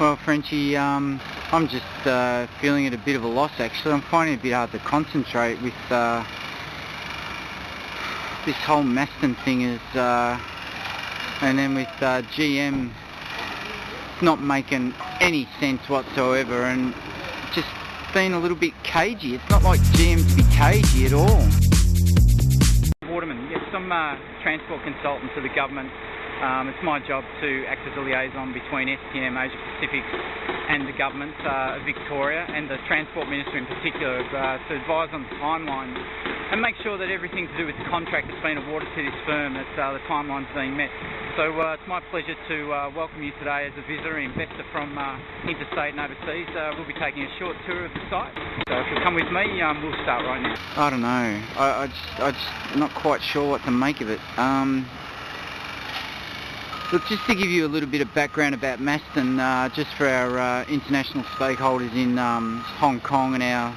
Well, Frenchie, I'm just feeling at a bit of a loss actually. I'm finding it a bit hard to concentrate with this whole MASTON thing and then with GM not making any sense whatsoever and just being a little bit cagey. It's not like GM to be cagey at all. WATERMAN, yes, I'm a transport consultant to the government. It's my job to act as a liaison between STM Asia Pacific and the government of Victoria and the Transport Minister in particular to advise on the timeline and make sure that everything to do with the contract that's been awarded to this firm, that the timeline's being met. So it's my pleasure to welcome you today as a visitor and investor from interstate and overseas. We'll be taking a short tour of the site. So if you'll come with me, we'll start right now. I don't know. I just not quite sure what to make of it. Look, just to give you a little bit of background about MASTON, just for our international stakeholders in Hong Kong and our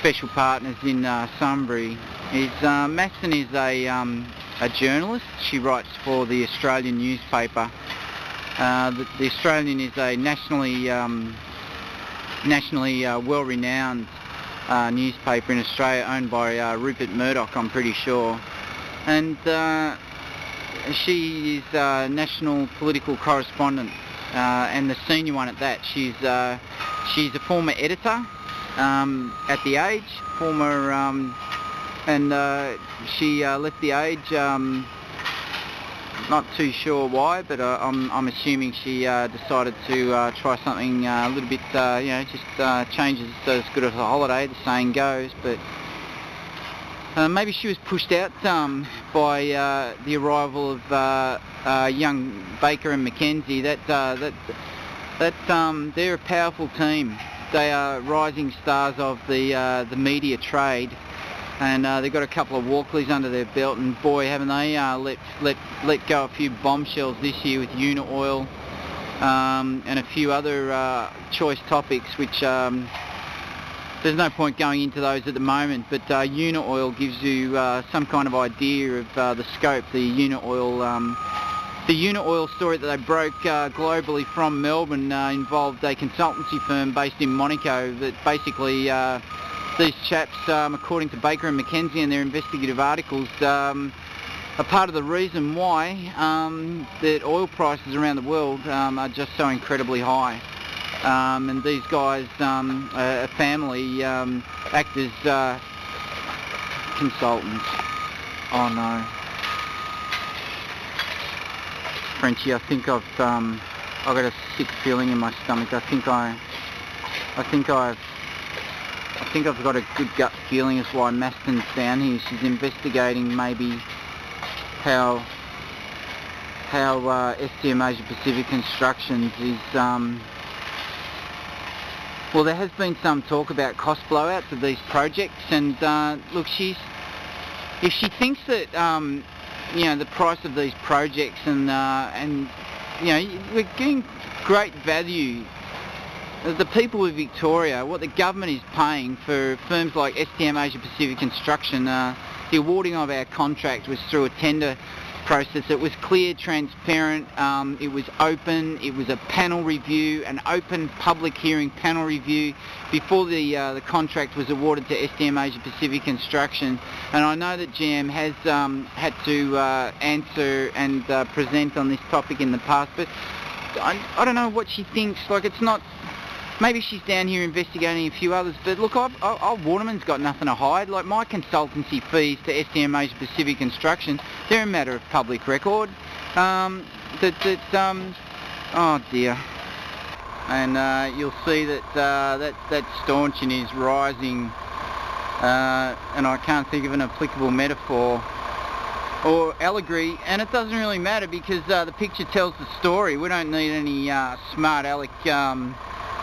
special partners in Sunbury, is MASTON is a journalist. She writes for the Australian newspaper. The Australian is a nationally well-renowned newspaper in Australia, owned by Rupert Murdoch, I'm pretty sure. And she is a national political correspondent, and the senior one at that. She's a former editor at The Age, and she left The Age. Not too sure why, but I'm assuming she decided to try something a little bit, just changes as good as a holiday, the saying goes. But maybe she was pushed out by the arrival of young Baker and McKenzie. They're a powerful team. They are rising stars of the media trade, and they've got a couple of Walkleys under their belt. And boy, haven't they let go a few bombshells this year with unit oil and a few other choice topics, which. There's no point going into those at the moment, but unit oil gives you some kind of idea of the scope. The unit oil story that they broke globally from Melbourne involved a consultancy firm based in Monaco. That basically these chaps, according to Baker and McKenzie and their investigative articles, are part of the reason why that oil prices around the world are just so incredibly high. And these guys, a family, act as consultants. Oh no, Frenchie, I think I've got a sick feeling in my stomach. I think I've got a good gut feeling as why MASTON's down here. She's investigating maybe how STM Asia Pacific Constructions is. Well, there has been some talk about cost blowouts of these projects, and look, if she thinks that the price of these projects and we're getting great value. The people of Victoria, what the government is paying for firms like STM Asia Pacific Construction, the awarding of our contract was through a tender process. It was clear, transparent, it was open, it was a panel review, an open public hearing panel review before the contract was awarded to STM Asia Pacific Construction. And I know that GM has had to answer and present on this topic in the past, but I don't know what she thinks. Like, it's not. Maybe she's down here investigating a few others, but look, WATERMAN's got nothing to hide. Like, my consultancy fees to STM Asia Pacific Construction, they're a matter of public record. Oh dear. And you'll see that that stanchion is rising, and I can't think of an applicable metaphor or allegory, and it doesn't really matter because the picture tells the story. We don't need any smart aleck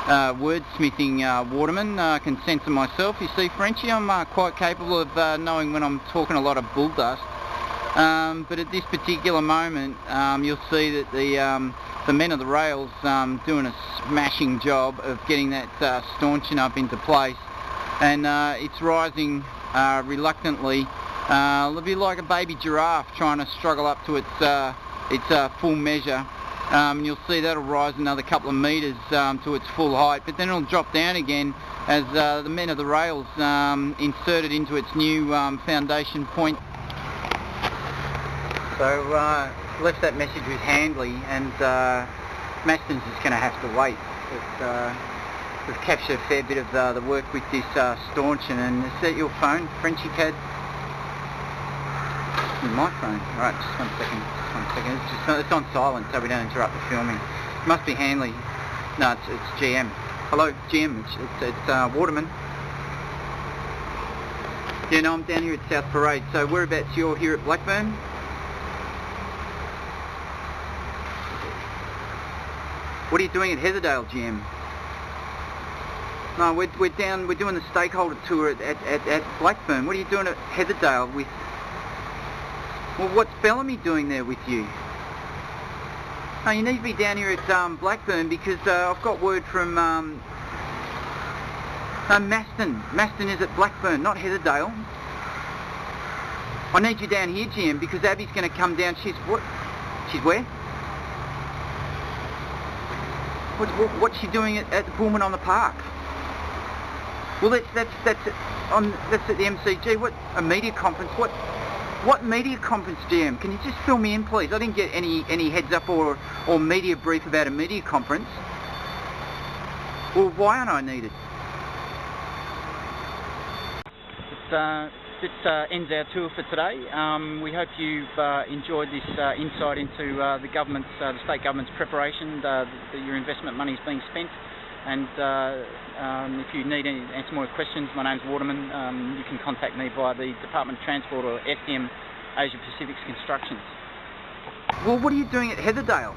wordsmithing WATERMAN. I can censor myself. You see, Frenchie, I'm quite capable of knowing when I'm talking a lot of bull dust. But at this particular moment, you'll see that the men of the rails doing a smashing job of getting that stanchion up into place, and it's rising reluctantly. It'll be like a baby giraffe trying to struggle up to its full measure. You'll see that'll rise another couple of metres to its full height, but then it'll drop down again as the men of the rails insert it into its new foundation point. So left that message with Handley, and MASTON's just going to have to wait. We've captured a fair bit of the work with this staunching. And is that your phone, Frenchy Cad? My phone. Right, just one second. It's on silent, so we don't interrupt the filming. It must be Handley. No, it's GM. Hello, GM. It's WATERMAN. Yeah, no, I'm down here at South Parade. So whereabouts you're here at Blackburn? What are you doing at Heatherdale, GM? No, we're doing the stakeholder tour at Blackburn. What are you doing at Heatherdale with? Well, what's Bellamy doing there with you? No, you need to be down here at Blackburn, because I've got word from MASTON. MASTON is at Blackburn, not Heatherdale. I need you down here, GM, because Abby's going to come down. She's what? She's where? What's she doing at the Pullman on the Park? Well, that's at the MCG. What, a media conference? What media conference, GM? Can you just fill me in, please? I didn't get any heads up or media brief about a media conference. Well, why aren't I needed? This ends our tour for today. We hope you've enjoyed this insight into the state government's preparation that your investment money is being spent. And if you need any more questions, my name's WATERMAN. You can contact me via the Department of Transport or FDM Asia Pacific's Constructions. Well, what are you doing at Heatherdale?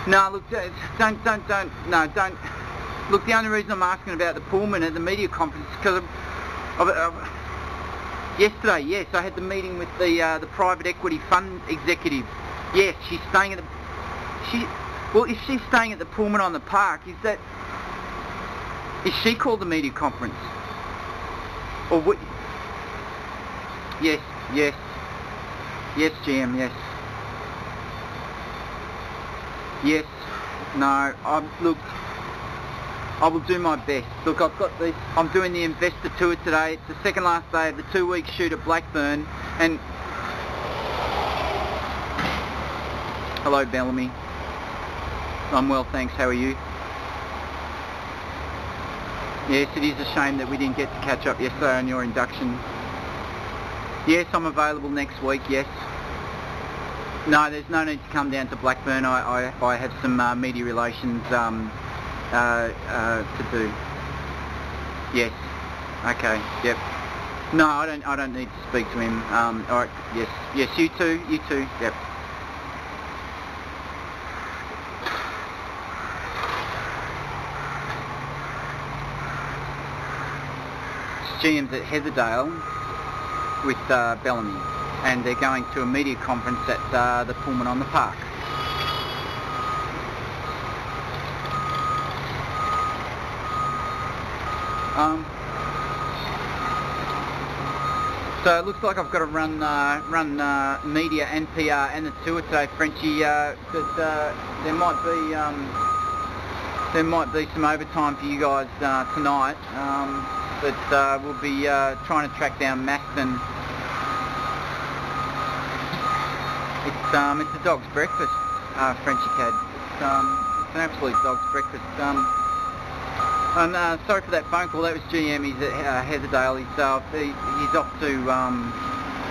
No, look, don't. Look, the only reason I'm asking about the Pullman at the media conference is because yesterday, yes, I had the meeting with the private equity fund executive. Yes, she's staying at well, if she's staying at the Pullman on the Park, is she called the media conference? Or what? Yes, GM, yes. Yes, no, look, I will do my best. Look, I've got this, I'm doing the investor tour today. It's the second last day of the 2-week shoot at Blackburn, and... Hello, Bellamy. I'm well, thanks. How are you? Yes, it is a shame that we didn't get to catch up yesterday on your induction. Yes, I'm available next week, yes. No, there's no need to come down to Blackburn. I have some media relations to do. Yes. Okay, yep. No, I don't need to speak to him. Alright, yes, you too, yep. GM's at Heatherdale with Bellamy, and they're going to a media conference at the Pullman on the Park. So it looks like I've got to run media and PR and the tour today, Frenchie. But there might be some overtime for you guys tonight. But we'll be trying to track down MASTON. It's a dog's breakfast, Frenchy Cad. It's an absolute dog's breakfast. And sorry for that phone call. That was GM. He's at Heatherdale. He's off to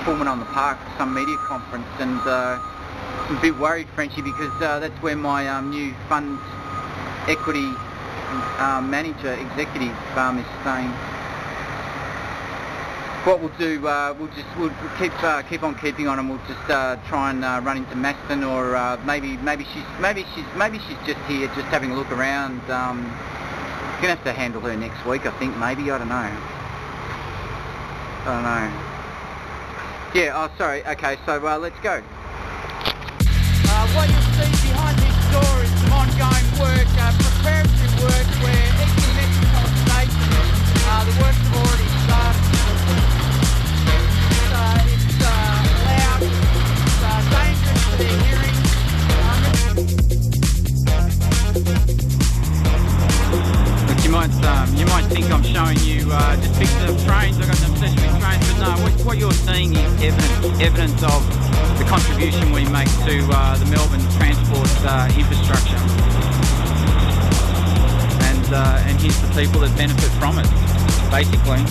Pullman on the Park for some media conference, and I'm a bit worried, Frenchy, because that's where my new fund equity manager executive is staying. What we'll do, we'll keep on keeping on, and we'll just try and run into MASTON, or maybe she's just here, just having a look around. We're gonna have to handle her next week, I think. Maybe, I don't know. Yeah. Oh, sorry. Okay, so let's go. What you'll see behind this door is some ongoing work, preparatory work, where each of the Mexico stations, the works have already started. It's loud, it's dangerous for their hearing, evidence of the contribution we make to the Melbourne transport infrastructure. And here's the people that benefit from it. Basically,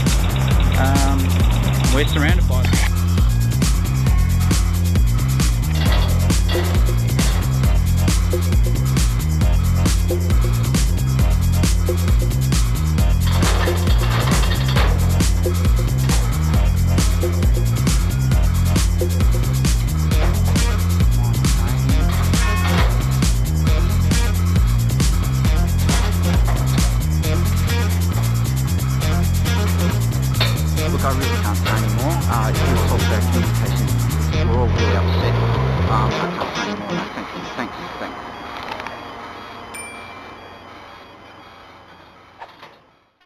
we're surrounded by it.